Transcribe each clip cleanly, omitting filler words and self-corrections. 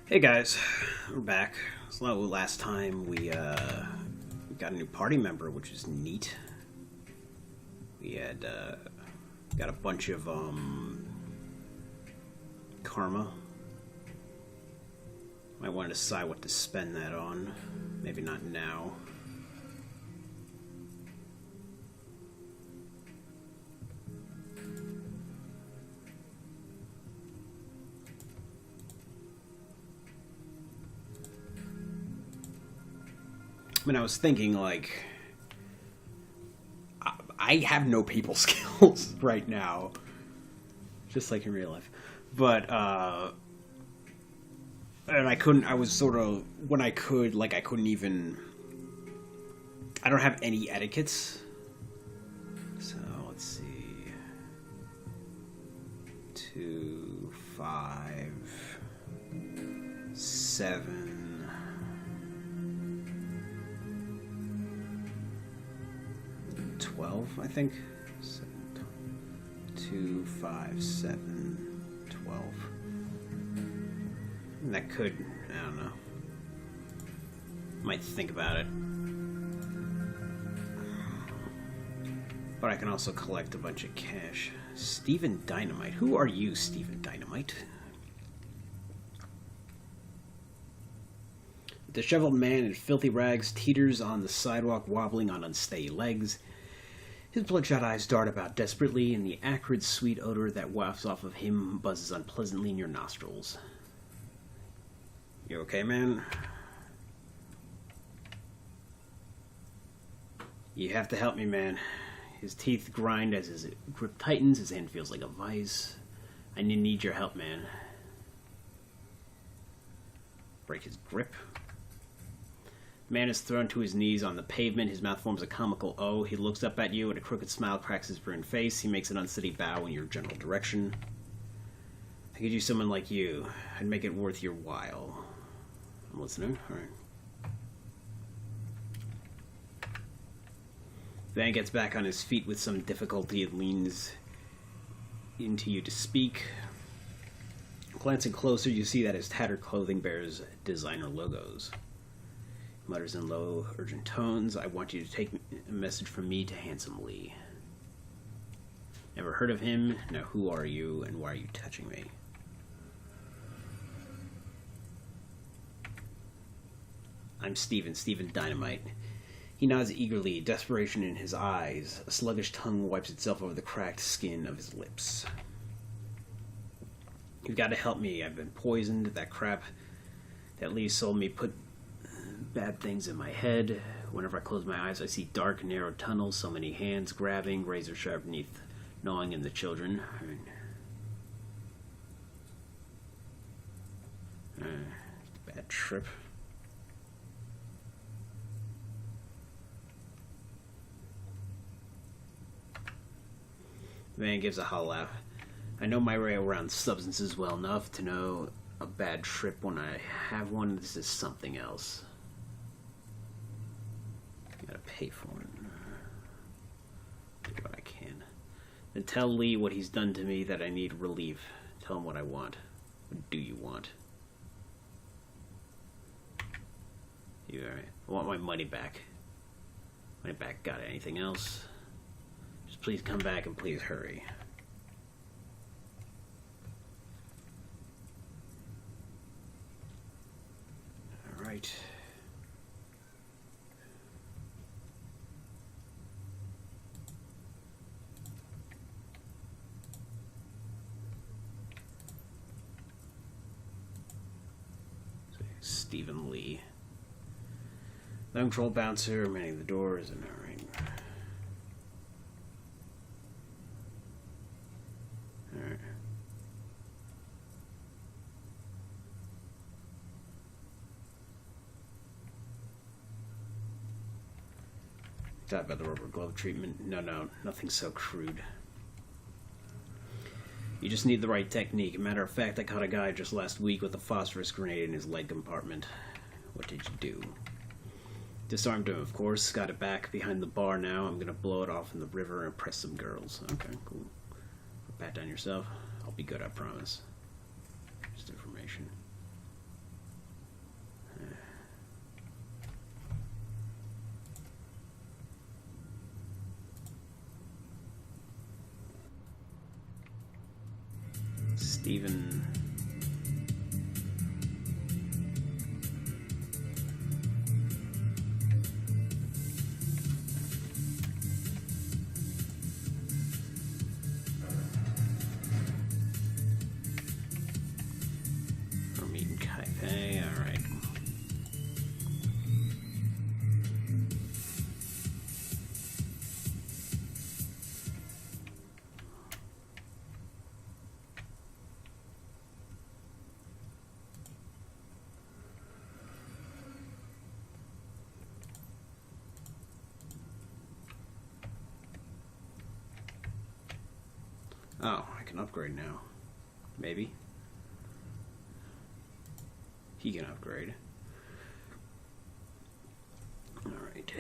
Hey guys, we're back. So last time we got a new party member, which is neat. We had got a bunch of karma. Might want to decide what to spend that on. Maybe not now. I mean, I was thinking, like, I have no people skills right now, just like in real life. But, and I was sort of, when I could, like, I couldn't even, I don't have any etiquettes. So, let's see. 2, 5, 7. 12, I think. 2, 5, 7, 12. And that could, I don't know. Might think about it. But I can also collect a bunch of cash. Stephen Dynamite. Who are you, Stephen Dynamite? The disheveled man in filthy rags teeters on the sidewalk, wobbling on unsteady legs. His bloodshot eyes dart about desperately, and the acrid, sweet odor that wafts off of him buzzes unpleasantly in your nostrils. You okay, man? You have to help me, man. His teeth grind as his grip tightens, his hand feels like a vice. I need your help, man. Break his grip. The man is thrown to his knees on the pavement. His mouth forms a comical O. He looks up at you, and a crooked smile cracks his burned face. He makes an unsteady bow in your general direction. I could use someone like you. I'd make it worth your while. I'm listening. All right. The man gets back on his feet with some difficulty and leans into you to speak. Glancing closer, you see that his tattered clothing bears designer logos. Mutters in low, urgent tones, I want you to take a message from me to Handsome Lee. Never heard of him? Now who are you, and why are you touching me? I'm Stephen Dynamite. He nods eagerly, desperation in his eyes. A sluggish tongue wipes itself over the cracked skin of his lips. You've got to help me. I've been poisoned. That crap that Lee sold me put bad things in my head. Whenever I close my eyes, I see dark, narrow tunnels, so many hands grabbing, razor sharp beneath, gnawing in the children. Bad trip. The man gives a hollow laugh. I know my way around substances well enough to know a bad trip when I have one. This is something else. I gotta pay for it. Do what I can. Then tell Lee what he's done to me, that I need relief. Tell him what I want. What do you want? You alright? I want my money back. Money back. Got anything else? Just please come back and please hurry. Alright. Stephen Lee. The control bouncer manning the doors and alright. Alright. Talk about the rubber glove treatment. No, nothing so crude. You just need the right technique. Matter of fact, I caught a guy just last week with a phosphorus grenade in his leg compartment. What did you do? Disarmed him, of course. Got it back behind the bar now. I'm gonna blow it off in the river and impress some girls. Okay, cool. Pat down yourself. I'll be good, I promise. Just information. Steven. We're meeting Kai-Pei, alright. Oh, I can upgrade now. Maybe. He can upgrade. Alright.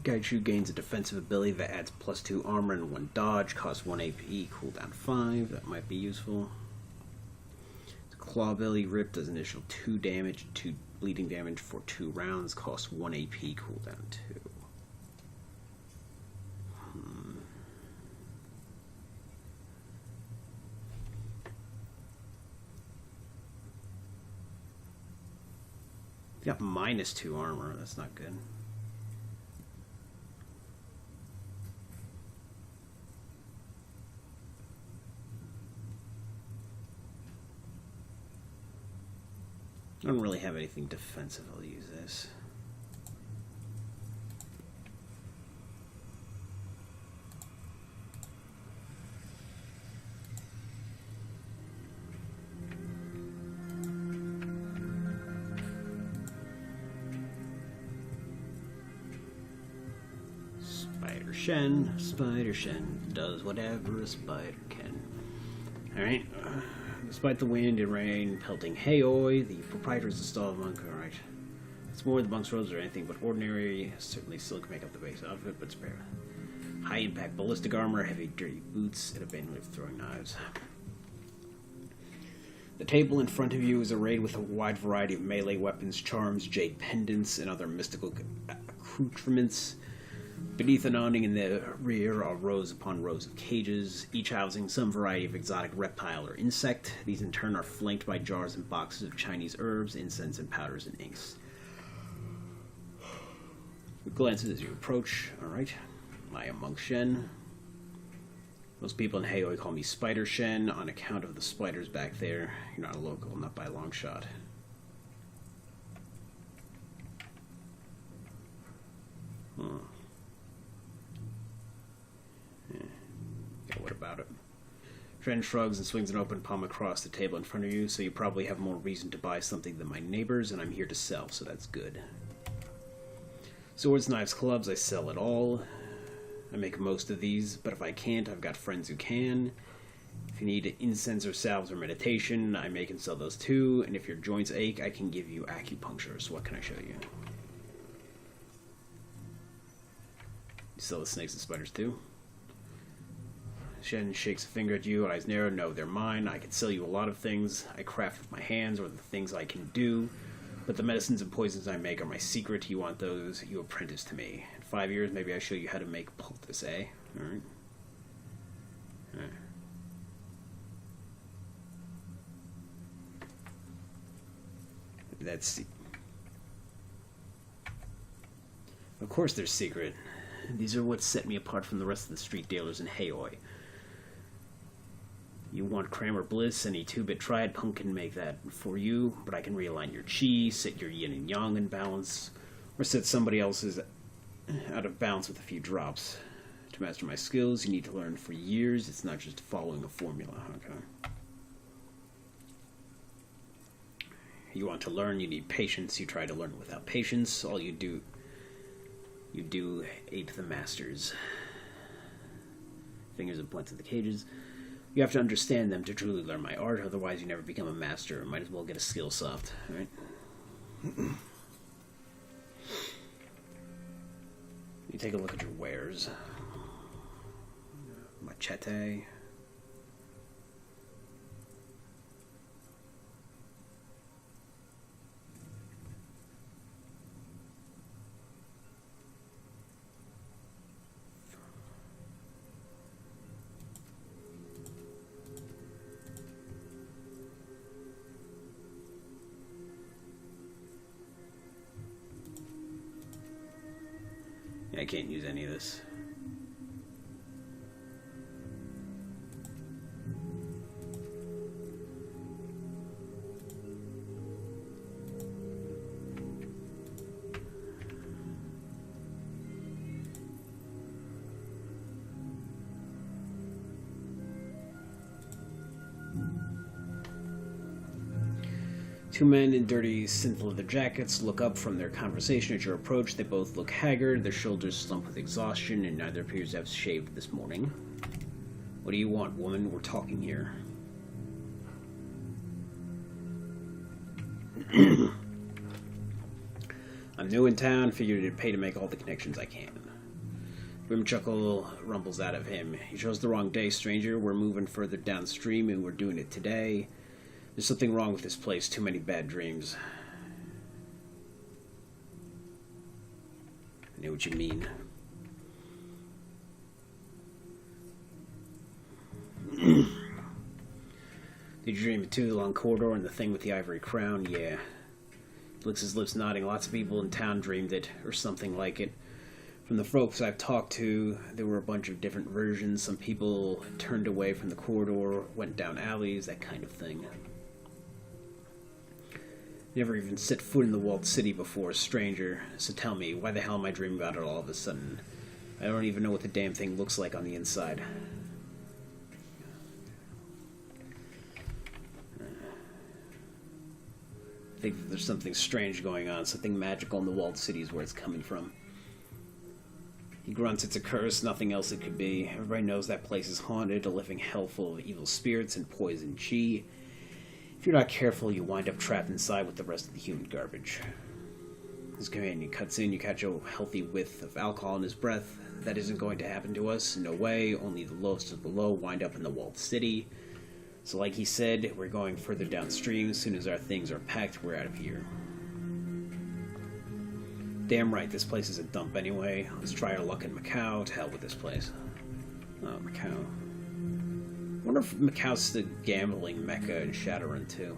Gaiju gains a defensive ability that adds +2 armor and 1 dodge, costs 1 AP, cooldown 5. That might be useful. The claw ability, Rip, does initial 2 damage, 2 bleeding damage for 2 rounds, costs 1 AP, cooldown 2. Got -2 armor. That's not good. I don't really have anything defensive. I'll use this. Spider-Shen does whatever a spider can. Alright. Despite the wind and rain pelting Heoi, the proprietor is a stall monk. Alright. It's more the monk's robes or anything but ordinary. Certainly still can make up the base outfit, but spare. High impact ballistic armor, heavy dirty boots, and a band of throwing knives. The table in front of you is arrayed with a wide variety of melee weapons, charms, jade pendants, and other mystical accoutrements. Beneath an awning in the rear are rows upon rows of cages, each housing some variety of exotic reptile or insect. These in turn are flanked by jars and boxes of Chinese herbs, incense, and powders and inks. Glances as you approach. Alright. I am Monk Shen. Most people in Heoi call me Spider-Shen on account of the spiders back there. You're not a local, not by a long shot. What about it? Shen shrugs and swings an open palm across the table in front of you, so you probably have more reason to buy something than my neighbors, and I'm here to sell, so that's good. Swords, knives, clubs, I sell it all. I make most of these, but if I can't, I've got friends who can. If you need incense or salves or meditation, I make and sell those too, and if your joints ache, I can give you acupuncture, so what can I show you? You sell the snakes and spiders too? Shen shakes a finger at you, eyes narrow. No, they're mine. I can sell you a lot of things I craft with my hands or the things I can do, but the medicines and poisons I make are my secret. You want those, you apprentice to me. In 5 years, maybe I show you how to make poultice, eh? Alright. Alright. That's... Of course they're secret. These are what set me apart from the rest of the street dealers in Heoi. You want Kramer Bliss, any 2-bit triad punk can make that for you, but I can realign your chi, set your yin and yang in balance, or set somebody else's out of balance with a few drops. To master my skills, you need to learn for years. It's not just following a formula, okay? You want to learn, you need patience. You try to learn without patience. All you do ape the masters. Fingers and points at the cages. You have to understand them to truly learn my art, otherwise you never become a master. Might as well get a skill soft, alright? You take a look at your wares. Machete. I can't use any of this. Two men in dirty synth leather jackets look up from their conversation at your approach. They both look haggard, their shoulders slump with exhaustion, and neither appears to have shaved this morning. What do you want, woman? We're talking here. I'm new in town, figured it'd pay to make all the connections I can. Grim chuckle rumbles out of him. You chose the wrong day, stranger. We're moving further downstream, and we're doing it today. There's something wrong with this place. Too many bad dreams. I know what you mean. Did you dream of two, the long corridor and the thing with the ivory crown? Yeah. He licks his lips, nodding. Lots of people in town dreamed it, or something like it. From the folks I've talked to, there were a bunch of different versions. Some people turned away from the corridor, went down alleys, that kind of thing. Never even set foot in the walled city before, a stranger. So tell me, why the hell am I dreaming about it all of a sudden? I don't even know what the damn thing looks like on the inside. I think that there's something strange going on, something magical in the walled city is where it's coming from. He grunts, it's a curse, nothing else it could be. Everybody knows that place is haunted, a living hell full of evil spirits and poison chi. If you're not careful, you wind up trapped inside with the rest of the human garbage. His companion cuts in, you catch a healthy whiff of alcohol in his breath. That isn't going to happen to us, no way, only the lowest of the low wind up in the walled city. So like he said, we're going further downstream. As soon as our things are packed, we're out of here. Damn right, this place is a dump anyway. Let's try our luck in Macau. To hell with this place. Oh, Macau. I wonder if Macau's the gambling mecca in Shadowrun too.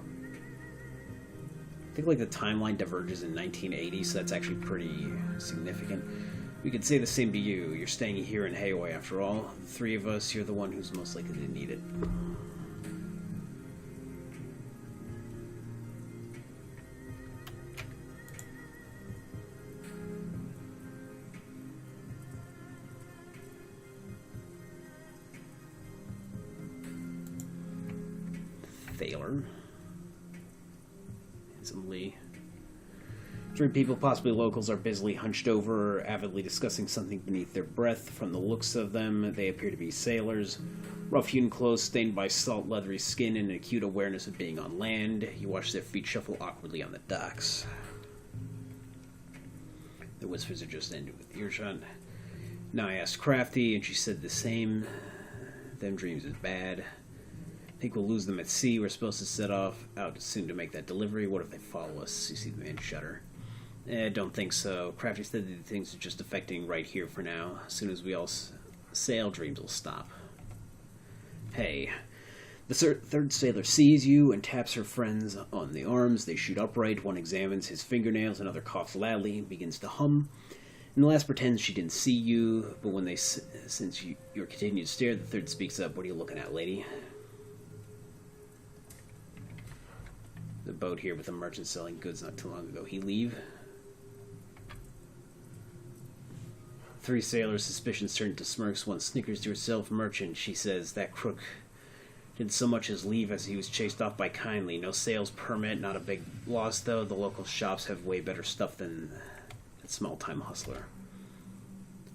I think like the timeline diverges in 1980, so that's actually pretty significant. We could say the same to you. You're staying here in Hayway after all. The three of us, you're the one who's most likely to need it. Handsome Lee. Three people, possibly locals, are busily hunched over, avidly discussing something beneath their breath. From the looks of them, they appear to be sailors. Rough-hewn clothes stained by salt, leathery skin, and an acute awareness of being on land. You watch their feet shuffle awkwardly on the docks. The whispers are just ended with earshot. Now I asked Crafty, and she said the same. Them dreams is bad. I think we'll lose them at sea. We're supposed to set off out soon to make that delivery. What if they follow us? You see the man shudder. Don't think so. Crafty said that things are just affecting right here for now. As soon as we all sail, dreams will stop. Hey. The third sailor sees you and taps her friends on the arms. They shoot upright. One examines his fingernails. Another coughs loudly and begins to hum. And the last pretends she didn't see you. But when they sense your continued stare, the third speaks up. What are you looking at, lady? The boat here with the merchant selling goods not too long ago. He leave? Three sailors' suspicions turn to smirks. One snickers to herself. Merchant, she says. That crook didn't so much as leave as he was chased off by Kindly. No sales permit, not a big loss though. The local shops have way better stuff than that small-time hustler.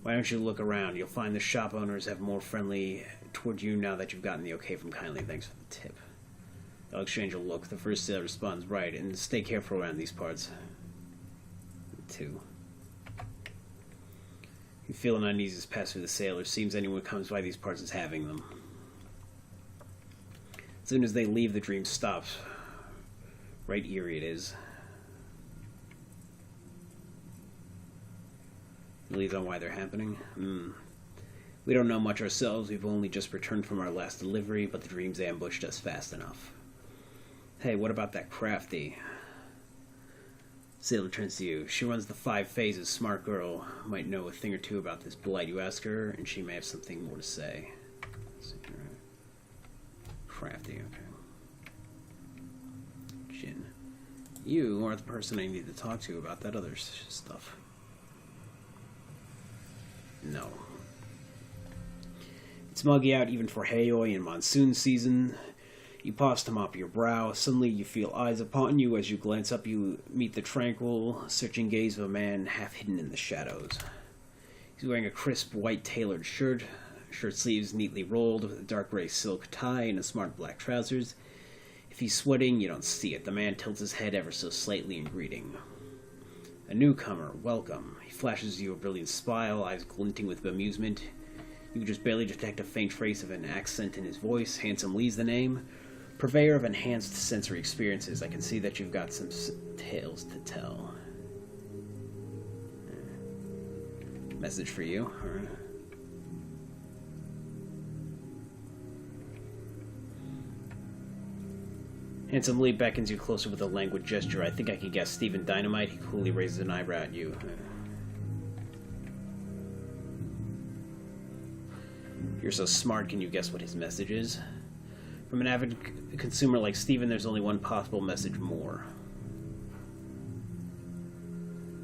Why don't you look around? You'll find the shop owners have more friendly toward you now that you've gotten the okay from Kindly. Thanks for the tip. They'll exchange a look. The first sailor responds, right, and stay careful around these parts. 2. You feel an uneasiness pass through the sailors. Seems anyone comes by these parts is having them. As soon as they leave, the dream stops. Right eerie it is. Leads on why they're happening? We don't know much ourselves. We've only just returned from our last delivery, but the dreams ambushed us fast enough. Hey, what about that Crafty? Sailor turns to you. She runs the 5 phases. Smart girl. Might know a thing or two about this blight. You ask her, and she may have something more to say. Crafty, okay. Jin. You are the person I need to talk to about that other stuff. No. It's muggy out even for Heioi in monsoon season. You pause to mop your brow. Suddenly you feel eyes upon you. As you glance up, you meet the tranquil, searching gaze of a man half hidden in the shadows. He's wearing a crisp, white tailored shirt sleeves neatly rolled, with a dark gray silk tie and a smart black trousers. If he's sweating, you don't see it. The man tilts his head ever so slightly in greeting. A newcomer, welcome. He flashes you a brilliant smile, eyes glinting with amusement. You just barely detect a faint trace of an accent in his voice. Handsome Lee's the name. Purveyor of enhanced sensory experiences. I can see that you've got some tales to tell. Message for you. Handsome Lee beckons you closer with a languid gesture. I think I can guess Stephen Dynamite. He coolly raises an eyebrow at you. You're so smart, can you guess what his message is? From an avid consumer like Stephen, there's only one possible message more.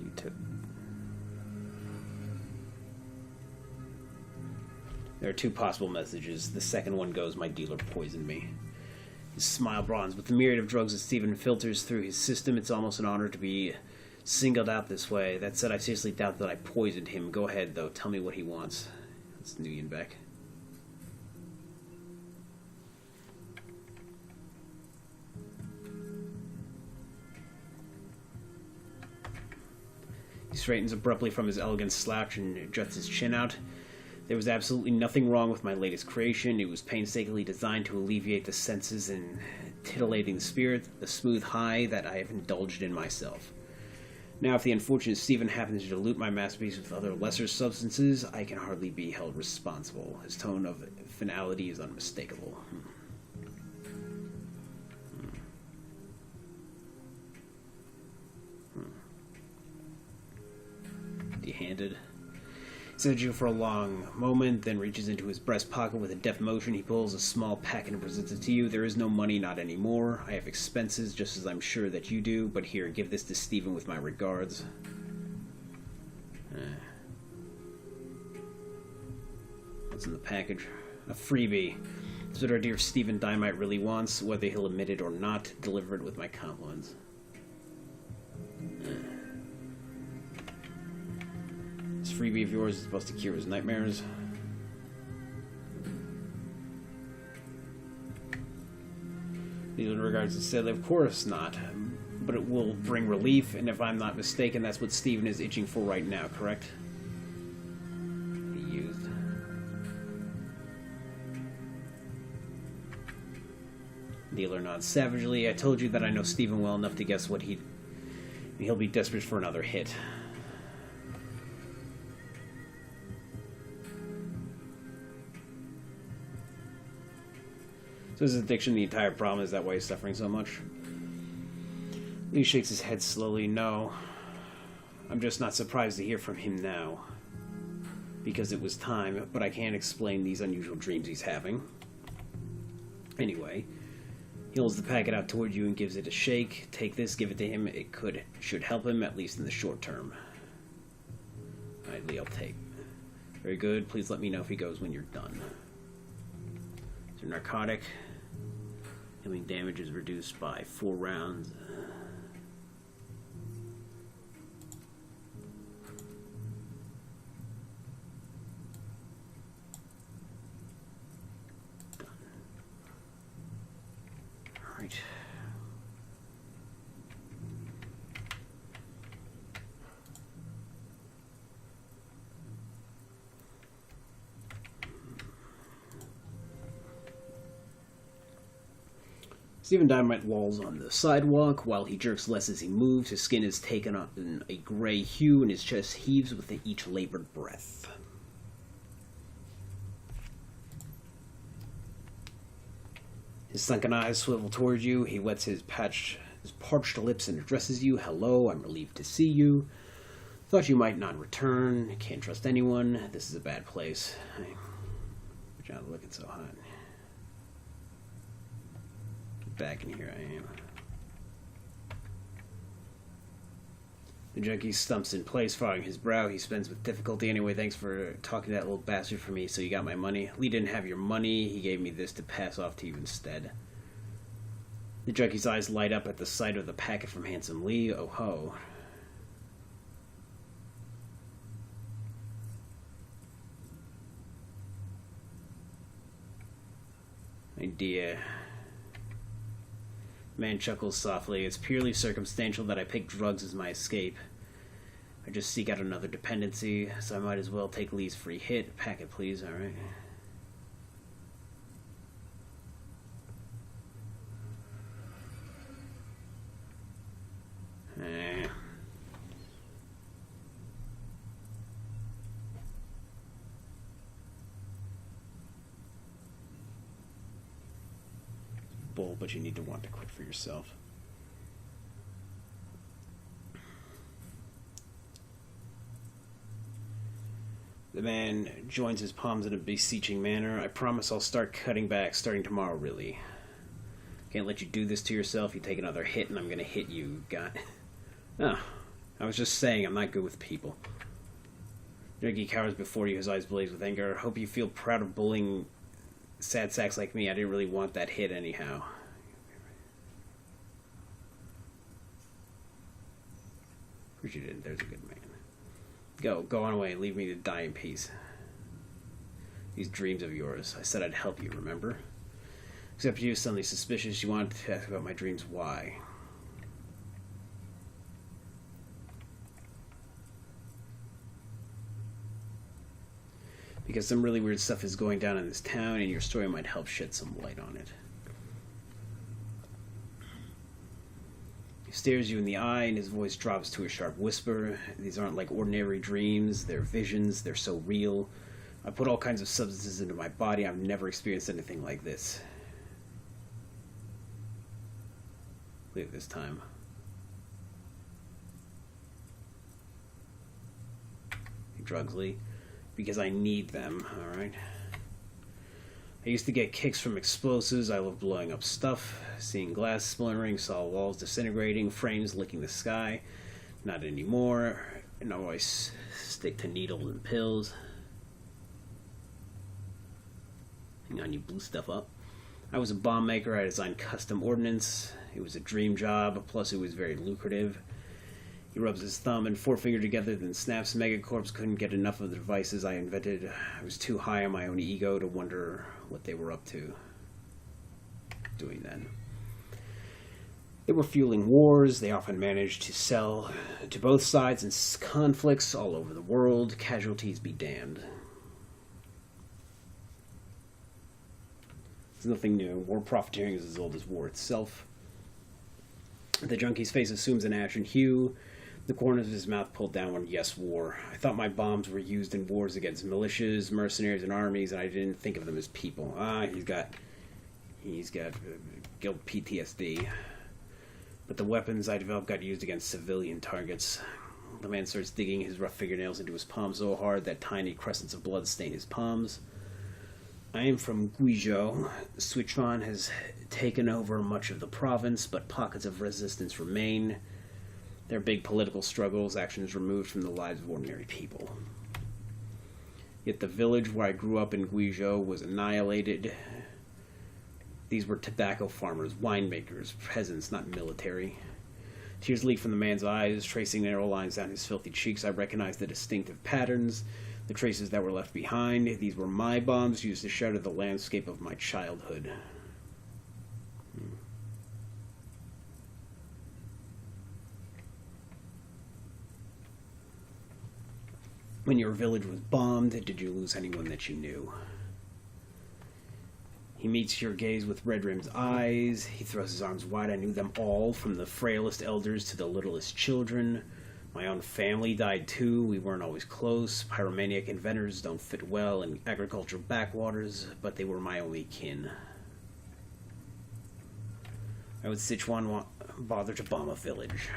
You took... There are 2 possible messages. The second one goes, my dealer poisoned me. His smile bronzed. With the myriad of drugs that Stephen filters through his system, it's almost an honor to be singled out this way. That said, I seriously doubt that I poisoned him. Go ahead, though. Tell me what he wants. That's Nguyen Beck. He straightens abruptly from his elegant slouch and juts his chin out. There was absolutely nothing wrong with my latest creation. It was painstakingly designed to alleviate the senses and titillating the spirit, the smooth high that I have indulged in myself. Now, if the unfortunate Stephen happens to dilute my masterpiece with other lesser substances, I can hardly be held responsible. His tone of finality is unmistakable. Empty-handed. He stares at you for a long moment, then reaches into his breast pocket with a deft motion. He pulls a small packet and presents it to you. There is no money, not anymore. I have expenses, just as I'm sure that you do. But here, give this to Stephen with my regards. What's in the package? A freebie. That's what our dear Stephen Dynamite really wants. Whether he'll admit it or not, deliver it with my compliments. This freebie of yours is supposed to cure his nightmares. In regards to Steadily, of course not. But it will bring relief, and if I'm not mistaken, that's what Stephen is itching for right now, correct? The youth. Dealer nods savagely. I told you that I know Stephen well enough to guess what he'll be desperate for another hit. So his addiction, the entire problem, is that why he's suffering so much? Lee shakes his head slowly. No. I'm just not surprised to hear from him now. Because it was time, but I can't explain these unusual dreams he's having. Anyway, he holds the packet out toward you and gives it a shake. Take this, give it to him. It should help him, at least in the short term. Alright, Lee, I'll take. Very good. Please let me know if he goes when you're done. It's a narcotic. Healing damage is reduced by 4 rounds. Done. All right. Stephen Dynamite lolls on the sidewalk while he jerks less as he moves. His skin is taken on a gray hue and his chest heaves with each labored breath. His sunken eyes swivel towards you. He wets his patched His parched lips and addresses you. Hello, I'm relieved to see you. Thought you might not return. Can't trust anyone. This is a bad place. You're not looking so hot. Get back in here, I am. The junkie stumps in place, furrowing his brow. He spends with difficulty. Anyway, thanks for talking to that little bastard for me, so you got my money. Lee didn't have your money. He gave me this to pass off to you instead. The junkie's eyes light up at the sight of the packet from Handsome Lee. Oh ho. Idea. Man chuckles softly. It's purely circumstantial that I picked drugs as my escape. I just seek out another dependency, so I might as well take Lee's free hit. Packet, please, alright? Bull, but you need to want to quit for yourself. The man joins his palms in a beseeching manner. I promise I'll start cutting back starting tomorrow, really. Can't let you do this to yourself. You take another hit and I'm gonna hit you. Got... Oh, I was just saying I'm not good with people. Junkie cowers before you, his eyes blaze with anger. Hope you feel proud of bullying sad sacks like me. I didn't really want that hit anyhow. Of course you didn't. There's a good man. Go on away. Leave me to die in peace. These dreams of yours. I said I'd help you, remember? Except you, suddenly suspicious. You wanted to ask about my dreams. Why? Because some really weird stuff is going down in this town, and your story might help shed some light on it. He stares you in the eye, and his voice drops to a sharp whisper. These aren't like ordinary dreams. They're visions. They're so real. I put all kinds of substances into my body. I've never experienced anything like this. Leave this time. Drugs, Lee. Because I need them, alright? I used to get kicks from explosives. I love blowing up stuff. Seeing glass splintering, saw walls disintegrating, frames licking the sky. Not anymore. And I always stick to needles and pills. Hang on, you blew stuff up. I was a bomb maker. I designed custom ordnance. It was a dream job, plus it was very lucrative. He rubs his thumb and forefinger together, then snaps. Megacorps couldn't get enough of the devices I invented. I was too high on my own ego to wonder what they were up to doing then. They were fueling wars. They often managed to sell to both sides in conflicts all over the world. Casualties be damned. It's nothing new. War profiteering is as old as war itself. The junkie's face assumes an ashen hue. The corners of his mouth pulled downward. Yes, war. I thought my bombs were used in wars against militias, mercenaries, and armies, and I didn't think of them as people. He's got guilt PTSD. But the weapons I developed got used against civilian targets. The man starts digging his rough fingernails into his palms so hard that tiny crescents of blood stain his palms. I am from Guizhou. Sichuan has taken over much of the province, but pockets of resistance remain. There are big political struggles, actions removed from the lives of ordinary people. Yet the village where I grew up in Guizhou was annihilated. These were tobacco farmers, winemakers, peasants, not military. Tears leak from the man's eyes, tracing narrow lines down his filthy cheeks. I recognized the distinctive patterns, the traces that were left behind. These were my bombs used to shatter the landscape of my childhood. When your village was bombed, did you lose anyone that you knew? He meets your gaze with red-rimmed eyes. He throws his arms wide. I knew them all, from the frailest elders to the littlest children. My own family died too. We weren't always close. Pyromaniac inventors don't fit well in agricultural backwaters, but they were my only kin. I was Sichuan bother to bomb a village.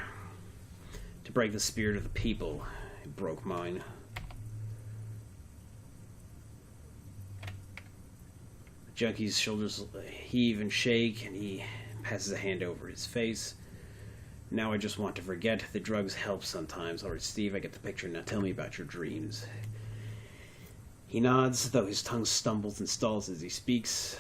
To break the spirit of the people. It broke mine. The junkie's shoulders heave and shake, and he passes a hand over his face. Now I just want to forget. The drugs help sometimes. Alright, Steve, I get the picture. Now tell me about your dreams. He nods, though his tongue stumbles and stalls as he speaks.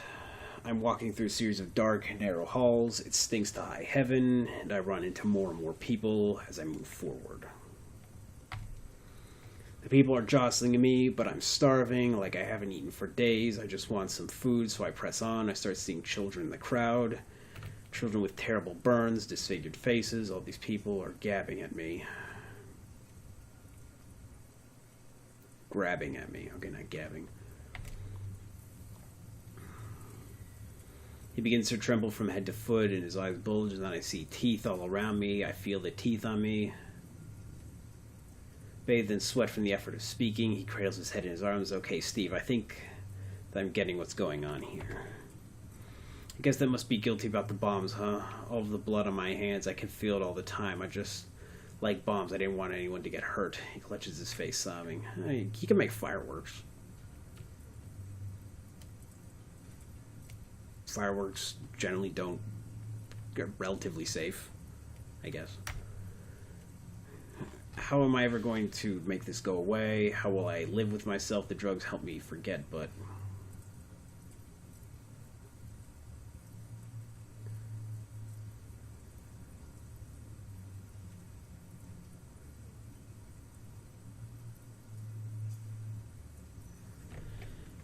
I'm walking through a series of dark, narrow halls. It stinks to high heaven, and I run into more and more people as I move forward. The people are jostling me, but I'm starving, like I haven't eaten for days. I just want some food, so I press on. I start seeing children in the crowd. Children with terrible burns, disfigured faces. All these people are gabbing at me. Grabbing at me. Okay, not gabbing. He begins to tremble from head to foot, and his eyes bulge, and then I see teeth all around me. I feel the teeth on me. Bathed in sweat from the effort of speaking, he cradles his head in his arms. Okay, Steve, I think that I'm getting what's going on here. I guess that must be guilty about the bombs, huh? All of the blood on my hands, I can feel it all the time. I just like bombs. I didn't want anyone to get hurt. He clutches his face, sobbing. Hey, he can make fireworks. Fireworks generally don't get relatively safe, I guess. How am I ever going to make this go away? How will I live with myself? The drugs help me forget, but...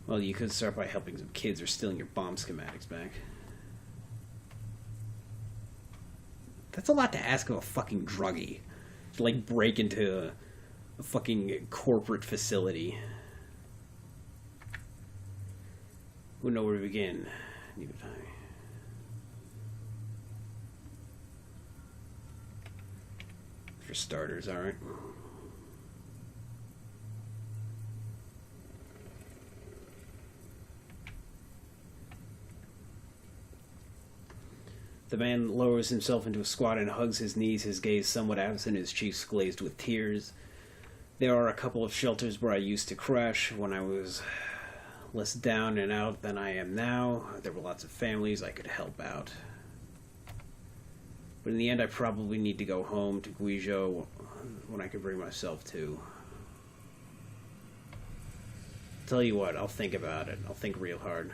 Well, you could start by helping some kids or stealing your bomb schematics back. That's a lot to ask of a fucking druggie. To, like, break into a fucking corporate facility. Wouldn't know where to begin. Need a time. For starters, alright. The man lowers himself into a squat and hugs his knees, his gaze somewhat absent, his cheeks glazed with tears. There are a couple of shelters where I used to crash when I was less down and out than I am now. There were lots of families I could help out. But in the end, I probably need to go home to Guizhou when I can bring myself to. Tell you what, I'll think about it. I'll think real hard.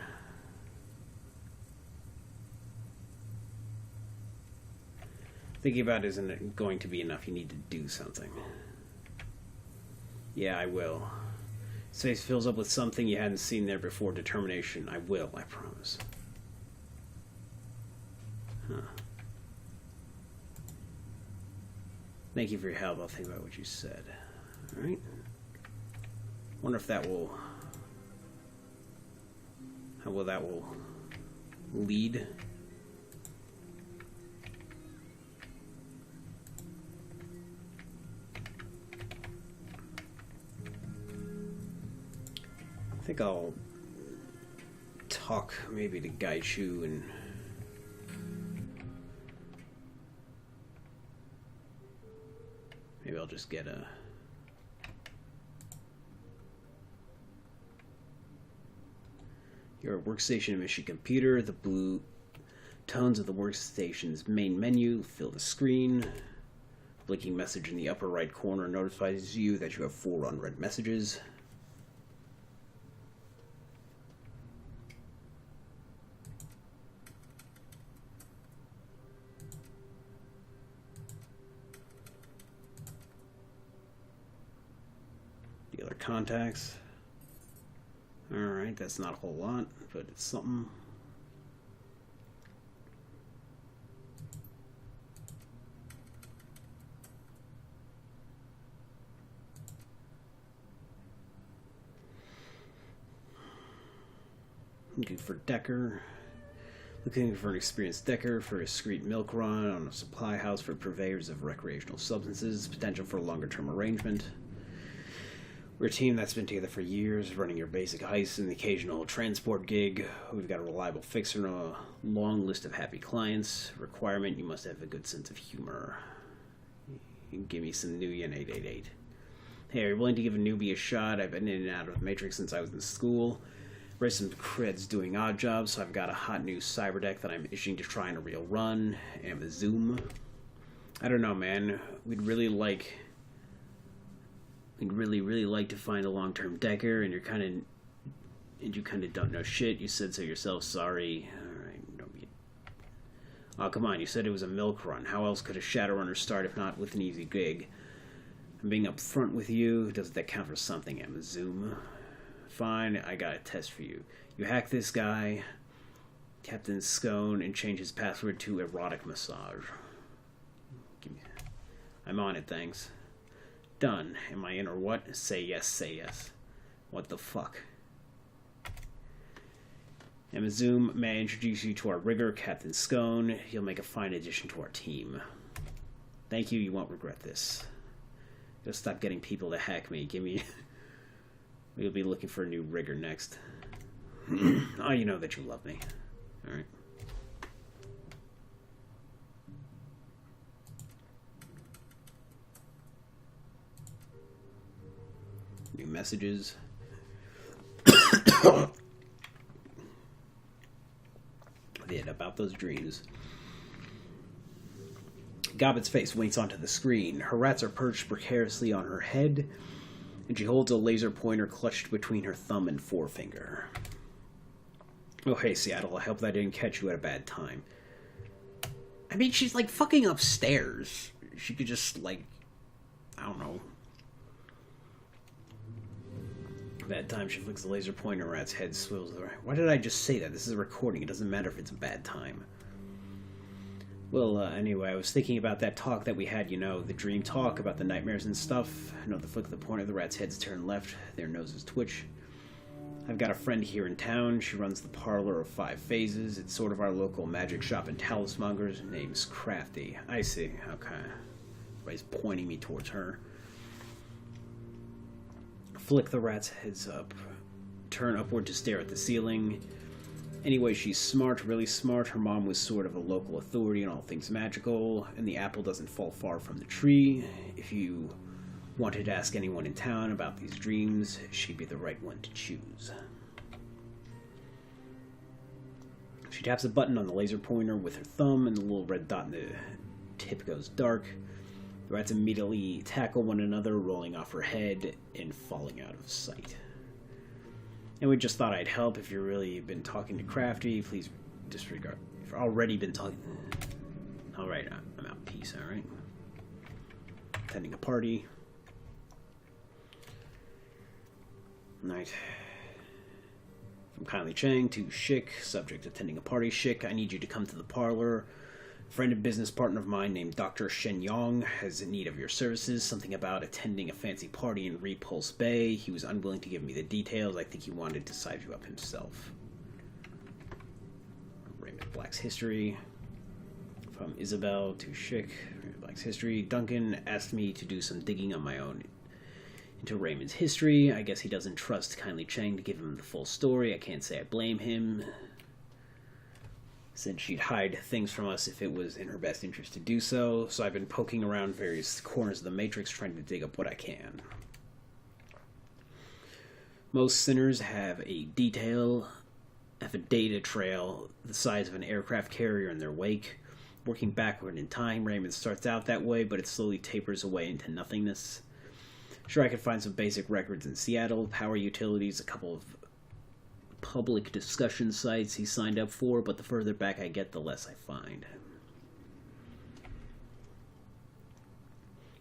Thinking about it isn't going to be enough. You need to do something. Yeah, I will. His face fills up with something you hadn't seen there before. Determination. I will, I promise. Huh. Thank you for your help. I'll think about what you said. Alright. Wonder if that will... How that will lead... I think I'll talk maybe to Gaishu and maybe I'll just get a your workstation mission computer. The blue tones of the workstation's main menu fill the screen. Blinking message in the upper right corner notifies you that you have 4 unread messages. Other contacts. Alright, that's not a whole lot, but it's something. Looking for Decker. Looking for an experienced Decker for a discreet milk run on a supply house for purveyors of recreational substances. Potential for a longer-term arrangement. We're a team that's been together for years, running your basic heists and the occasional transport gig. We've got a reliable fixer and a long list of happy clients. Requirement, you must have a good sense of humor. You can give me some Nuyen 888. Hey, are you willing to give a newbie a shot? I've been in and out of the Matrix since I was in school. Raised some creds doing odd jobs, so I've got a hot new cyber deck that I'm itching to try in a real run. And a Zoom. I don't know, man. We'd really like to find a long-term decker, and you kind of don't know shit. You said so yourself. Sorry. All right, don't be. Oh, come on. You said it was a milk run. How else could a Shadowrunner start if not with an easy gig? I'm being upfront with you. Doesn't that count for something, Emma Zoom? Fine, I got a test for you. You hack this guy, Captain Scone, and change his password to erotic massage. I'm on it, thanks. Done. Am I in or what? Say yes, say yes. What the fuck? Emma Zoom, may I introduce you to our rigger, Captain Scone. He'll make a fine addition to our team. Thank you, you won't regret this. Just stop getting people to hack me. Give me... We'll be looking for a new rigger next. Oh, you know that you love me. Alright. New messages. Yeah, about those dreams. Gobbet's face winks onto the screen. Her rats are perched precariously on her head, and she holds a laser pointer clutched between her thumb and forefinger. Oh, hey, Seattle, I hope that didn't catch you at a bad time. I mean, she's, like, fucking upstairs. She could just, like, I don't know. Bad time, she flicks the laser pointer, rat's head swivels to the right. Why did I just say that? This is a recording. It doesn't matter if it's a bad time. Well, anyway, I was thinking about that talk that we had, you know, the dream talk about the nightmares and stuff. I know the flick of the pointer, the rats' heads turn left, their noses twitch. I've got a friend here in town. She runs the Parlor of 5 Phases. It's sort of our local magic shop and talismongers. Name's Crafty. I see. Okay. Everybody's pointing me towards her. Flick the rats' heads up. Turn upward to stare at the ceiling. Anyway, she's smart, really smart. Her mom was sort of a local authority in all things magical, and the apple doesn't fall far from the tree. If you wanted to ask anyone in town about these dreams, she'd be the right one to choose. She taps a button on the laser pointer with her thumb, and the little red dot in the tip goes dark. The rats immediately tackle one another, rolling off her head and falling out of sight. And we just thought I'd help. If you've really been talking to Crafty, please disregard. If you've already been talking... Alright, I'm out. Peace, alright? Attending a party. Night. From Kylie Chang to Schick. Subject, attending a party. Schick, I need you to come to the parlor. A friend and business partner of mine named Dr. Shen Yong has need of your services. Something about attending a fancy party in Repulse Bay. He was unwilling to give me the details. I think he wanted to size you up himself. Raymond Black's history. From Isabel to Schick. Raymond Black's history. Duncan asked me to do some digging on my own into Raymond's history. I guess he doesn't trust Kylie Chang to give him the full story. I can't say I blame him. Said she'd hide things from us if it was in her best interest to do so. So I've been poking around various corners of the Matrix trying to dig up what I can. Most sinners have a data trail the size of an aircraft carrier in their wake. Working backward in time, Raymond starts out that way, but it slowly tapers away into nothingness. Sure, I could find some basic records in Seattle, power utilities, a couple of public discussion sites he signed up for, but the further back I get, the less I find.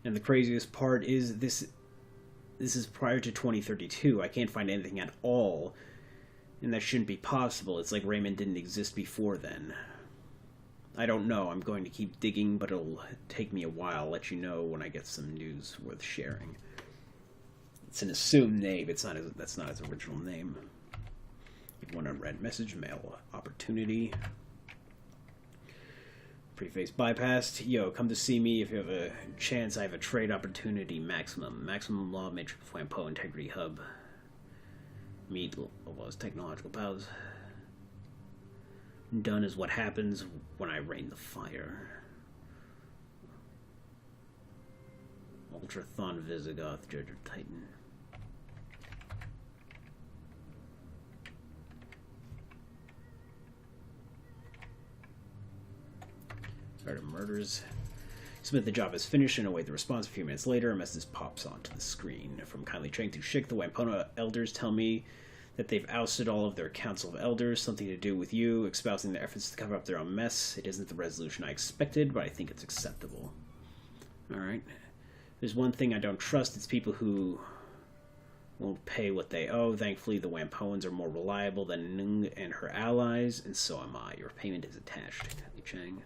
And the craziest part is this is prior to 2032. I can't find anything at all, and that shouldn't be possible. It's like Raymond didn't exist before then. I don't know. I'm going to keep digging, but it'll take me a while. I'll let you know when I get some news worth sharing. It's an assumed name. That's not his original name. One unread message, mail opportunity. Preface bypassed. Yo, come to see me if you have a chance. I have a trade opportunity maximum. Maximum law matrix Wampo integrity hub. Meet Law's technological powers. Done is what happens when I rain the fire. Ultrathon Visigoth, Judge of Titan. Start of murders. Submit the job as finished and await the response. A few minutes later, a message pops onto the screen. From Kindly Chang to Shik, the Wampona elders tell me that they've ousted all of their council of elders, something to do with you, espousing their efforts to cover up their own mess. It isn't the resolution I expected, but I think it's acceptable. Alright. There's one thing I don't trust, it's people who won't pay what they owe. Thankfully, the Wampoans are more reliable than Nung and her allies, and so am I. Your payment is attached, Kindly Chang.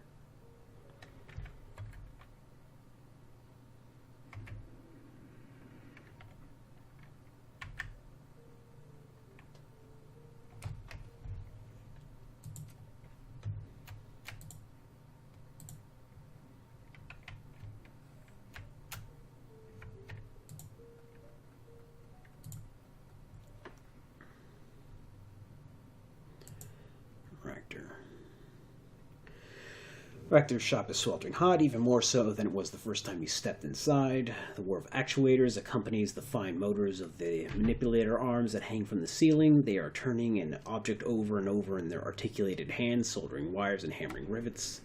Rector's shop is sweltering hot, even more so than it was the first time he stepped inside. The whir of actuators accompanies the fine motors of the manipulator arms that hang from the ceiling. They are turning an object over and over in their articulated hands, soldering wires and hammering rivets.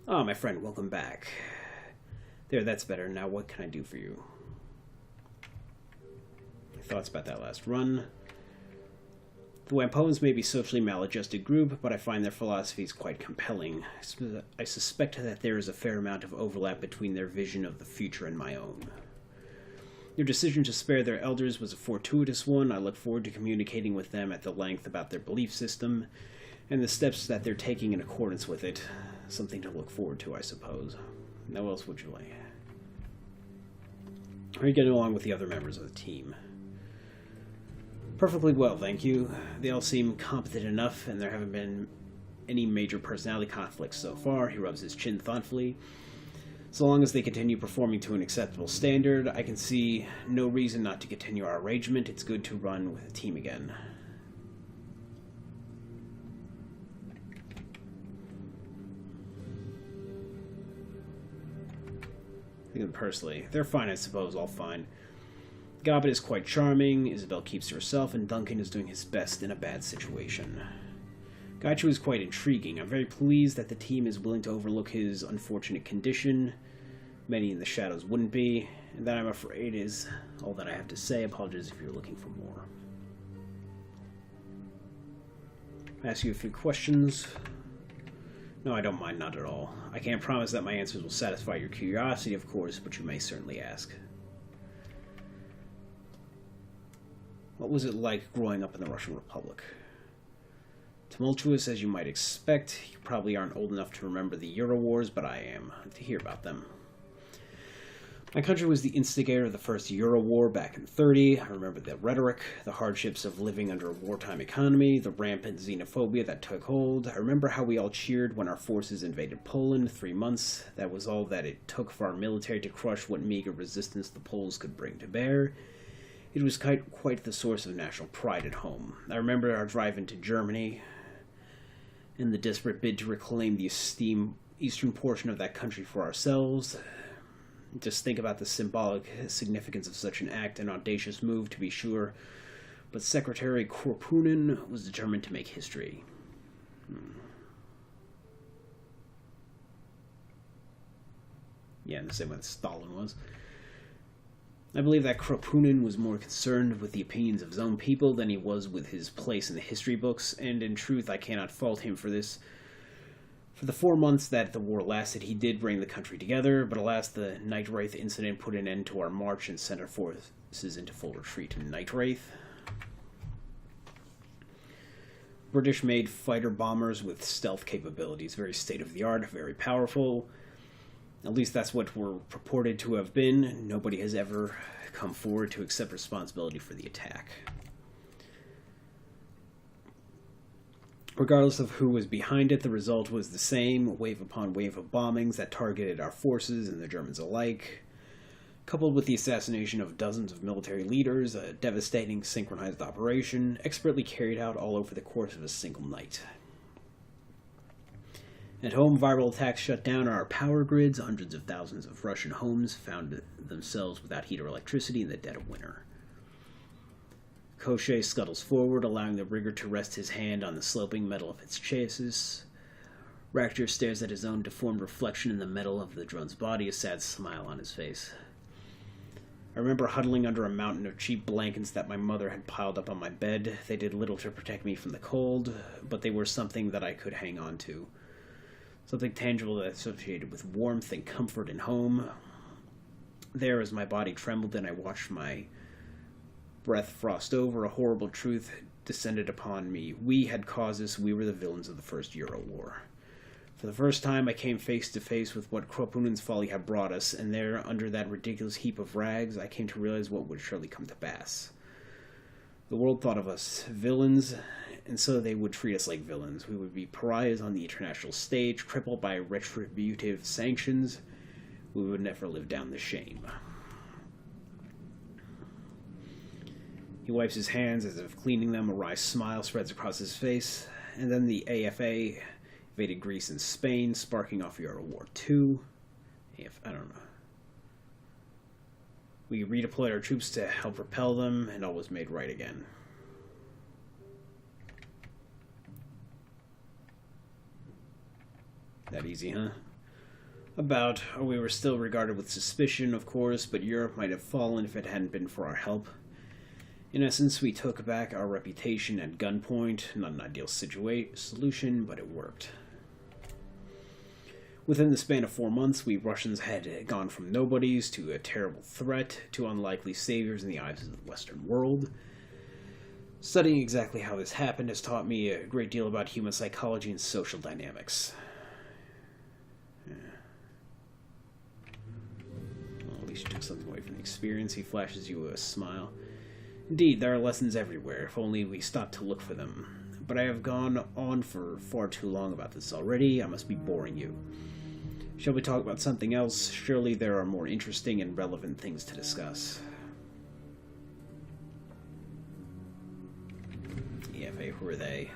Ah, my friend, welcome back. There, that's better. Now what can I do for you? Thoughts about that last run? The Wampoans may be a socially maladjusted group, but I find their philosophies quite compelling. I suspect that there is a fair amount of overlap between their vision of the future and my own. Your decision to spare their elders was a fortuitous one. I look forward to communicating with them at the length about their belief system and the steps that they're taking in accordance with it. Something to look forward to, I suppose. Now, what else would you like? How are you getting along with the other members of the team? Perfectly well, thank you. They all seem competent enough, and there haven't been any major personality conflicts so far. He rubs his chin thoughtfully. So long as they continue performing to an acceptable standard, I can see no reason not to continue our arrangement. It's good to run with a team again. Think of them personally. They're fine, I suppose, all fine. Gobbet is quite charming, Isabel keeps to herself, and Duncan is doing his best in a bad situation. Gaichu is quite intriguing. I'm very pleased that the team is willing to overlook his unfortunate condition. Many in the shadows wouldn't be, and that, I'm afraid, is all that I have to say. Apologies if you're looking for more. I'll ask you a few questions. No, I don't mind, not at all. I can't promise that my answers will satisfy your curiosity, of course, but you may certainly ask. What was it like growing up in the Russian Republic? Tumultuous, as you might expect. You probably aren't old enough to remember the Euro Wars, but I am, to hear about them. My country was the instigator of the first Euro War back in '30. I remember the rhetoric, the hardships of living under a wartime economy, the rampant xenophobia that took hold. I remember how we all cheered when our forces invaded Poland. 3 months. That was all that it took for our military to crush what meager resistance the Poles could bring to bear. It was quite the source of national pride at home. I remember our drive into Germany and the desperate bid to reclaim the esteemed eastern portion of that country for ourselves. Just think about the symbolic significance of such an act, an audacious move, to be sure. But Secretary Kropotkin was determined to make history. Yeah, in the same way that Stalin was. I believe that Kropotkin was more concerned with the opinions of his own people than he was with his place in the history books, and in truth I cannot fault him for this. For the 4 months that the war lasted, he did bring the country together, but alas, the Night Wraith incident put an end to our march and sent our forces into full retreat. Night Wraith? British-made fighter bombers with stealth capabilities, very state-of-the-art, very powerful. At least that's what we're purported to have been. Nobody has ever come forward to accept responsibility for the attack. Regardless of who was behind it, the result was the same, wave upon wave of bombings that targeted our forces and the Germans alike, coupled with the assassination of dozens of military leaders, a devastating synchronized operation, expertly carried out all over the course of a single night. At home, viral attacks shut down our power grids. Hundreds of thousands of Russian homes found themselves without heat or electricity in the dead of winter. Koshchei scuttles forward, allowing the rigger to rest his hand on the sloping metal of its chassis. Ractor stares at his own deformed reflection in the metal of the drone's body, a sad smile on his face. I remember huddling under a mountain of cheap blankets that my mother had piled up on my bed. They did little to protect me from the cold, but they were something that I could hang on to. Something tangible that associated with warmth and comfort and home. There, as my body trembled and I watched my breath frost over, a horrible truth descended upon me. We had caused this. We were the villains of the First Euro War. For the first time, I came face to face with what Kropunen's folly had brought us, and there, under that ridiculous heap of rags, I came to realize what would surely come to pass. The world thought of us villains, and so they would treat us like villains. We would be pariahs on the international stage, crippled by retributive sanctions. We would never live down the shame. He wipes his hands as if cleaning them. A wry smile spreads across his face. And then the AFA invaded Greece and Spain, sparking off Euro War II. I don't know. We redeployed our troops to help repel them, and all was made right again. That easy, huh? About. We were still regarded with suspicion, of course, but Europe might have fallen if it hadn't been for our help. In essence, we took back our reputation at gunpoint. Not an ideal solution, but it worked. Within the span of 4 months, we Russians had gone from nobodies to a terrible threat to unlikely saviors in the eyes of the Western world. Studying exactly how this happened has taught me a great deal about human psychology and social dynamics. Well, at least you took something away from the experience. He flashes you a smile. Indeed, there are lessons everywhere, if only we stopped to look for them. But I have gone on for far too long about this already. I must be boring you. Shall we talk about something else? Surely there are more interesting and relevant things to discuss. EFA, who are they?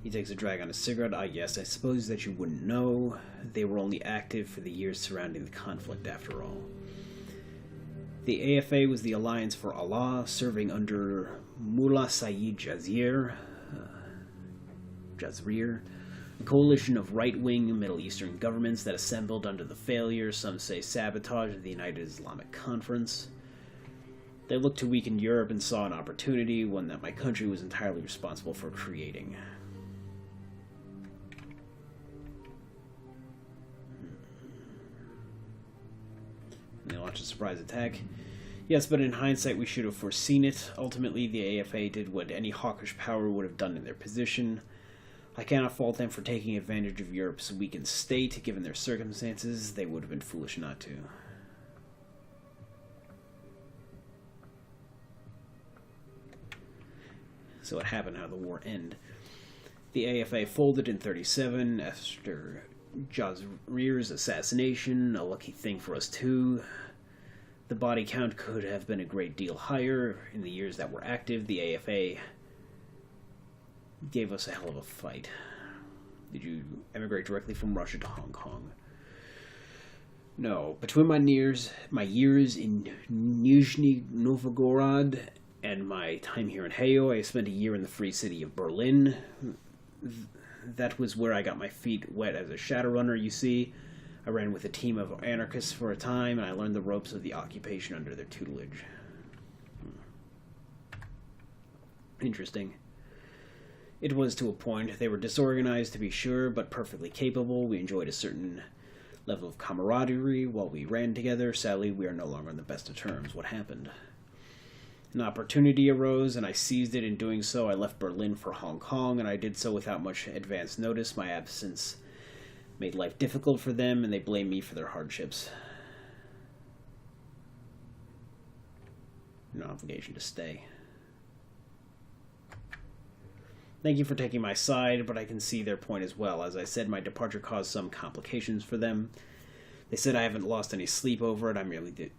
He takes a drag on a cigarette. Ah, yes, I suppose that you wouldn't know. They were only active for the years surrounding the conflict, after all. The AFA was the Alliance for Allah, serving under Mullah Sayyid Jazir, a coalition of right-wing Middle Eastern governments that assembled under the failure, some say sabotage, of the United Islamic Conference. They looked to weaken Europe and saw an opportunity, one that my country was entirely responsible for creating. And they launched a surprise attack. Yes, but in hindsight we should have foreseen it. Ultimately, the AFA did what any hawkish power would have done in their position. I cannot fault them for taking advantage of Europe's weakened state. Given their circumstances, they would have been foolish not to. So what happened? How did the war end? The AFA folded in 1937 after Jazir's assassination. A lucky thing for us too. The body count could have been a great deal higher. In the years that were active, the AFA gave us a hell of a fight. Did you emigrate directly from Russia to Hong Kong? No. Between my years in Nizhny Novgorod and my time here in Hayo, I spent a year in the free city of Berlin. That was where I got my feet wet as a Shadowrunner, you see. I ran with a team of anarchists for a time, and I learned the ropes of the occupation under their tutelage. Interesting. It was to a point. They were disorganized, to be sure, but perfectly capable. We enjoyed a certain level of camaraderie while we ran together. Sadly, we are no longer on the best of terms. What happened? An opportunity arose, and I seized it. In doing so, I left Berlin for Hong Kong, and I did so without much advance notice. My absence made life difficult for them, and they blamed me for their hardships. No obligation to stay. Thank you for taking my side, but I can see their point as well. As I said, my departure caused some complications for them. They said I haven't lost any sleep over it. I merely did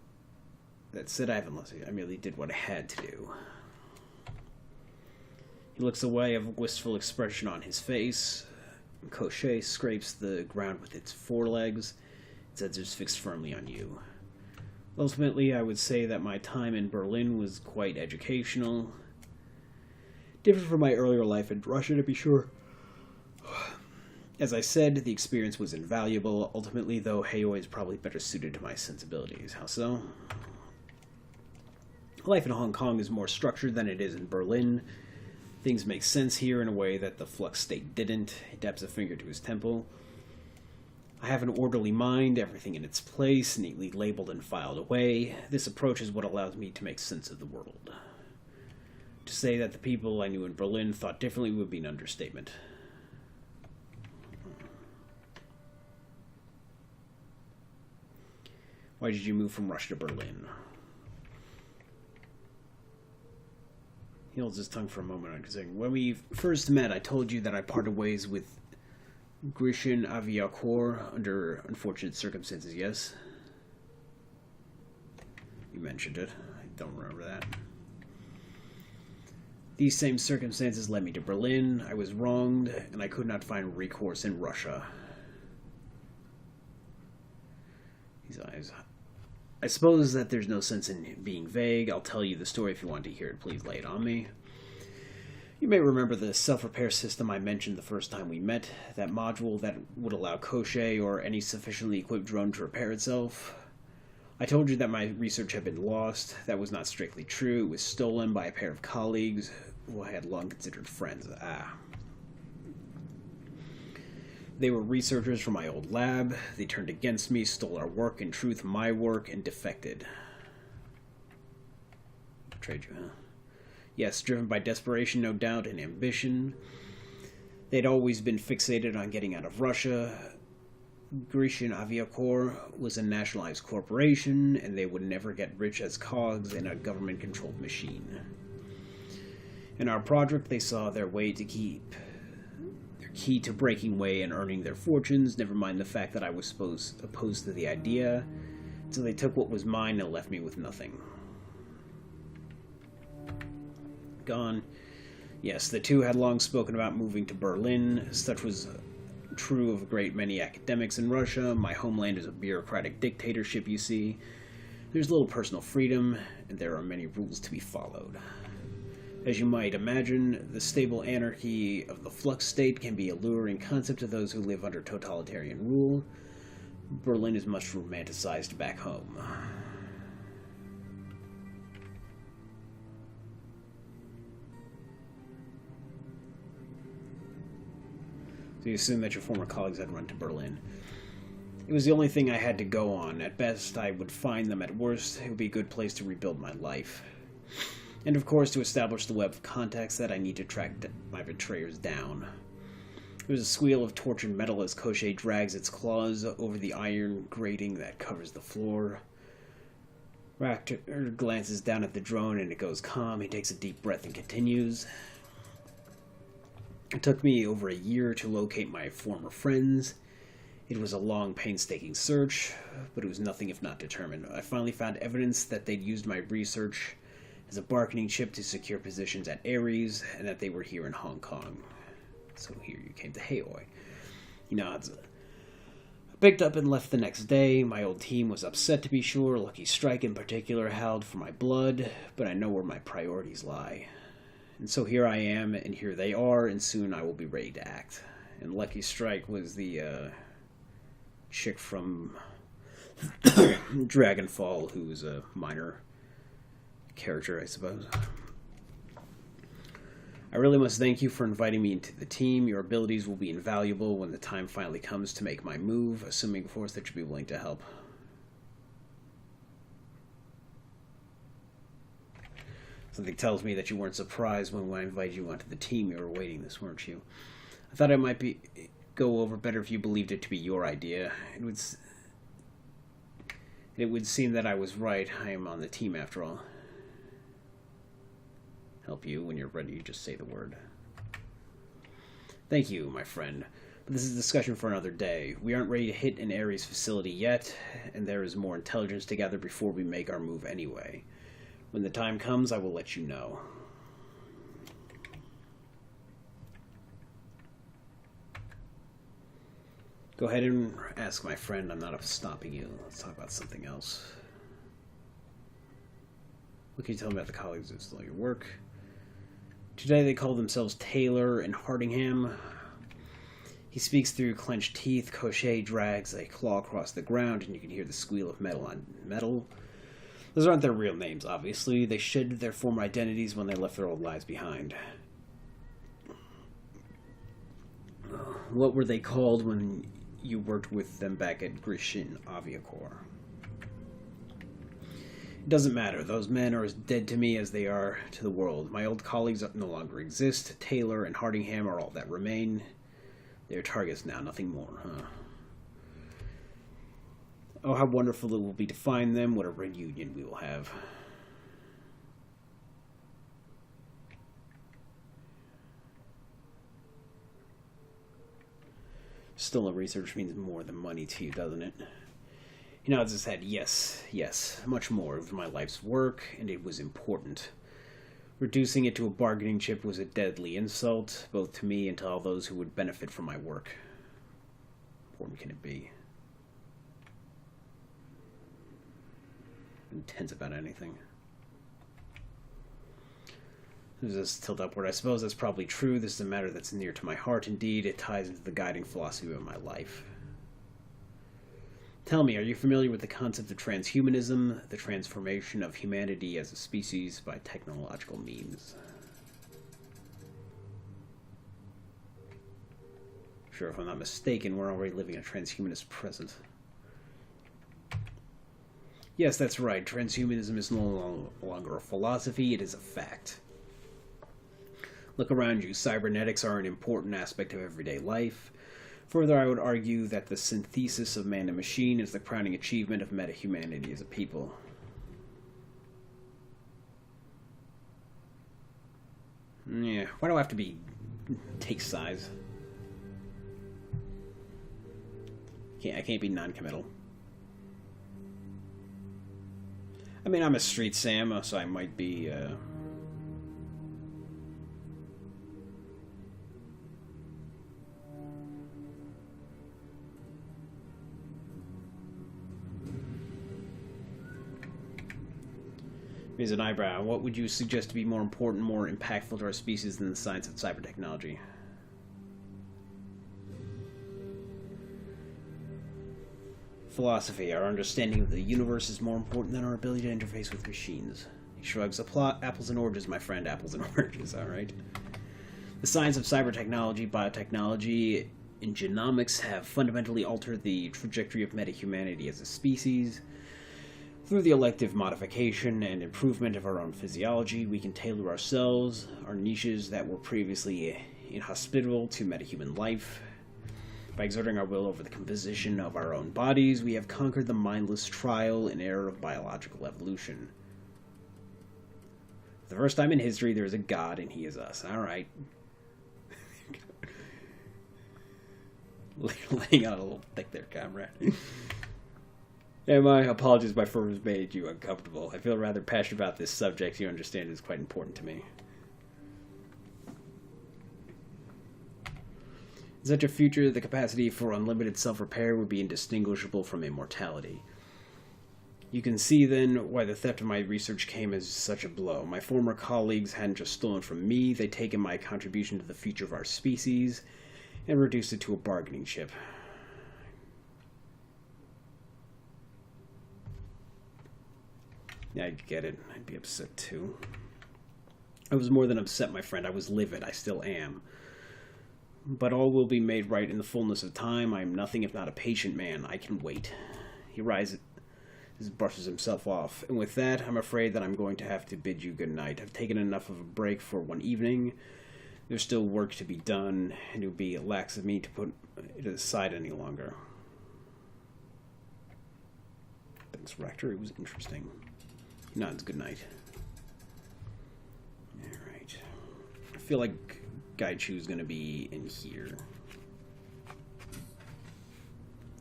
what I had to do. He looks away, a wistful expression on his face. Cochet scrapes the ground with its forelegs. Its head is fixed firmly on you. Ultimately, I would say that my time in Berlin was quite educational. Different from my earlier life in Russia, to be sure. As I said, the experience was invaluable. Ultimately, though, Haoi is probably better suited to my sensibilities. How so? Life in Hong Kong is more structured than it is in Berlin. Things make sense here in a way that the flux state didn't. He taps a finger to his temple. I have an orderly mind, everything in its place, neatly labeled and filed away. This approach is what allows me to make sense of the world. To say that the people I knew in Berlin thought differently would be an understatement. Why did you move from Russia to Berlin? He holds his tongue for a moment, considering. When we first met, I told you that I parted ways with Grishin Aviacour under unfortunate circumstances, yes? You mentioned it. I don't remember that. These same circumstances led me to Berlin. I was wronged, and I could not find recourse in Russia. His eyes. I suppose that there's no sense in being vague. I'll tell you the story if you want to hear it. Please lay it on me. You may remember the self-repair system I mentioned the first time we met. That module that would allow Cochet or any sufficiently equipped drone to repair itself. I told you that my research had been lost. That was not strictly true. It was stolen by a pair of colleagues who I had long considered friends. They were researchers from my old lab. They turned against me, stole our work, in truth, my work, and defected. Betrayed you, huh? Yes, driven by desperation, no doubt, and ambition. They'd always been fixated on getting out of Russia. Grishin Aviacour was a nationalized corporation, and they would never get rich as cogs in a government-controlled machine. In our project, they saw their key to breaking away and earning their fortunes, never mind the fact that I was opposed to the idea, so they took what was mine and left me with nothing. Gone. Yes, the two had long spoken about moving to Berlin. Such was true of a great many academics in Russia. My homeland is a bureaucratic dictatorship, you see. There's little personal freedom, and there are many rules to be followed. As you might imagine, the stable anarchy of the flux state can be a luring concept to those who live under totalitarian rule. Berlin is much romanticized back home. So you assume that your former colleagues had run to Berlin. It was the only thing I had to go on. At best, I would find them. At worst, it would be a good place to rebuild my life. And of course, to establish the web of contacts that I need to track my betrayers down. There's a squeal of tortured metal as Cochet drags its claws over the iron grating that covers the floor. Raptor glances down at the drone and it goes calm. He takes a deep breath and continues. It took me over a year to locate my former friends. It was a long, painstaking search, but it was nothing if not determined. I finally found evidence that they'd used my research as a bargaining chip to secure positions at Ares, and that they were here in Hong Kong. So here you came to Haoi. He nods. I picked up and left the next day. My old team was upset, to be sure. Lucky Strike in particular howled for my blood, but I know where my priorities lie. And so here I am, and here they are, and soon I will be ready to act. And Lucky Strike was the chick from Dragonfall, who was a minor character, I suppose. I really must thank you for inviting me into the team. Your abilities will be invaluable when the time finally comes to make my move, assuming, of course, that you'll be willing to help. Something tells me that you weren't surprised when I invited you onto the team. You were waiting this, weren't you? I thought it might go over better if you believed it to be your idea. It would seem that I was right. I am on the team after all. Help you when you're ready. You just say the word. Thank you, my friend. But this is a discussion for another day. We aren't ready to hit an Ares facility yet, and there is more intelligence to gather before we make our move anyway. When the time comes, I will let you know. Go ahead and ask my friend. I'm not stopping you. Let's talk about something else. What can you tell me about the colleagues that stole your work? Today they call themselves Taylor and Hardingham. He speaks through clenched teeth. Cochet drags a claw across the ground, and you can hear the squeal of metal on metal. Those aren't their real names, obviously. They shed their former identities when they left their old lives behind. What were they called when you worked with them back at Grishin Aviacorps? It doesn't matter. Those men are as dead to me as they are to the world. My old colleagues no longer exist. Taylor and Hardingham are all that remain. They are targets now, nothing more, huh? Oh, how wonderful it will be to find them. What a reunion we will have. Stolen research means more than money to you, doesn't it? He nods his head. Yes, yes, much more. It was my life's work, and it was important. Reducing it to a bargaining chip was a deadly insult, both to me and to all those who would benefit from my work. How important can it be? Intense about anything. There's this tilt upward. I suppose that's probably true. This is a matter that's near to my heart. Indeed, it ties into the guiding philosophy of my life. Tell me, are you familiar with the concept of transhumanism, the transformation of humanity as a species by technological means? Sure, if I'm not mistaken, we're already living a transhumanist present. Yes, that's right. Transhumanism is no longer a philosophy, it is a fact. Look around you. Cybernetics are an important aspect of everyday life. Further, I would argue that the synthesis of man and machine is the crowning achievement of meta-humanity as a people. Yeah, why do I have to take sides? I can't be non-committal. I mean, I'm a street Sam, so I might be, Raise an eyebrow. What would you suggest to be more important, more impactful to our species than the science of cyber technology? Philosophy. Our understanding of the universe is more important than our ability to interface with machines. He shrugs. Apples and oranges, my friend. Apples and oranges, alright? The science of cyber technology, biotechnology, and genomics have fundamentally altered the trajectory of meta-humanity as a species. Through the elective modification and improvement of our own physiology, we can tailor ourselves, our niches that were previously inhospitable to metahuman life. By exerting our will over the composition of our own bodies, we have conquered the mindless trial and error of biological evolution. For the first time in history, there is a God, and he is us. All right. Laying out a little thick there, comrade. And my apologies if my first made you uncomfortable. I feel rather passionate about this subject. You understand it is quite important to me. In such a future, the capacity for unlimited self-repair would be indistinguishable from immortality. You can see, then, why the theft of my research came as such a blow. My former colleagues hadn't just stolen from me, they'd taken my contribution to the future of our species and reduced it to a bargaining chip. Yeah, I get it. I'd be upset, too. I was more than upset, my friend. I was livid. I still am. But all will be made right in the fullness of time. I am nothing if not a patient man. I can wait. He rises, brushes himself off. And with that, I'm afraid that I'm going to have to bid you good night. I've taken enough of a break for one evening. There's still work to be done, and it would be lax of me to put it aside any longer. Thanks, Rector. It was interesting. Nods good night. Alright. I feel like Gaichu's going to be in here.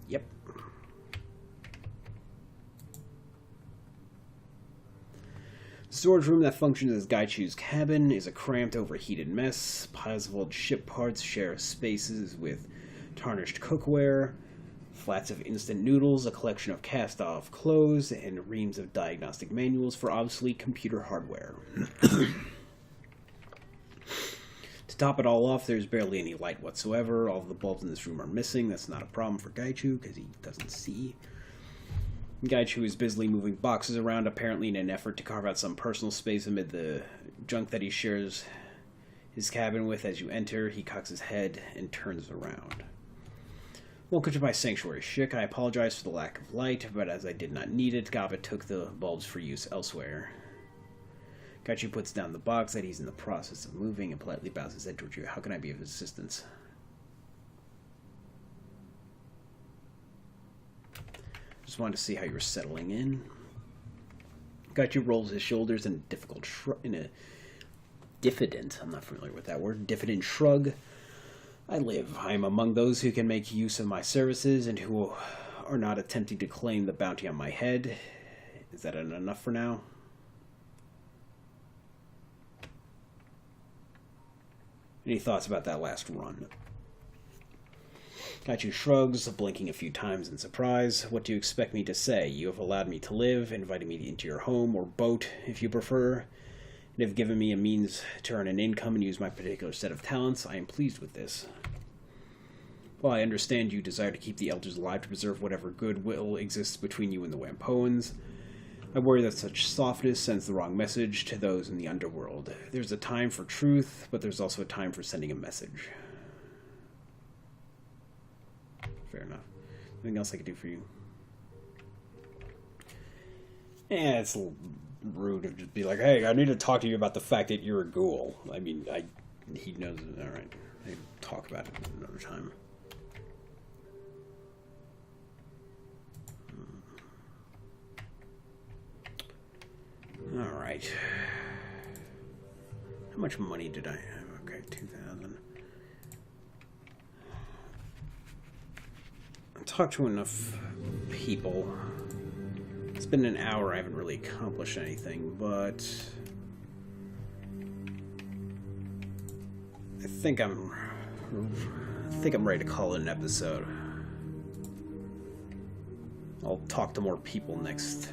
Yep. The storage room that functions as Gaichu's cabin is a cramped, overheated mess. Piles of old ship parts share spaces with tarnished cookware, flats of instant noodles, a collection of cast-off clothes, and reams of diagnostic manuals for obsolete computer hardware. To top it all off, there's barely any light whatsoever. All of the bulbs in this room are missing. That's not a problem for Gaichu, because he doesn't see. Gaichu is busily moving boxes around, apparently in an effort to carve out some personal space amid the junk that he shares his cabin with. As you enter, he cocks his head and turns around. Welcome to my sanctuary, Shik. I apologize for the lack of light, but as I did not need it, Gaba took the bulbs for use elsewhere. Gaichu puts down the box that he's in the process of moving and politely bows his head towards you. How can I be of assistance? Just wanted to see how you were settling in. Gaichu rolls his shoulders in a diffident, I'm not familiar with that word, diffident shrug. I am among those who can make use of my services and who are not attempting to claim the bounty on my head. Is that enough for now? Any thoughts about that last run? Gaichu shrugs, blinking a few times in surprise. What do you expect me to say? You have allowed me to live, invited me into your home, or boat, if you prefer, and have given me a means to earn an income and use my particular set of talents. I am pleased with this. While I understand you desire to keep the elders alive to preserve whatever goodwill exists between you and the Wampoans, I worry that such softness sends the wrong message to those in the underworld. There's a time for truth, but there's also a time for sending a message. Fair enough. Anything else I could do for you? Yeah, it's a little rude to just be like, hey, I need to talk to you about the fact that you're a ghoul. I mean, he knows it. All right. Maybe talk about it another time. All right. How much money did I have? Okay, 2,000. I talked to enough people. It's been an hour. I haven't really accomplished anything, but I think I'm ready to call it an episode. I'll talk to more people next.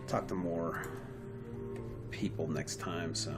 Talk to more people next time, so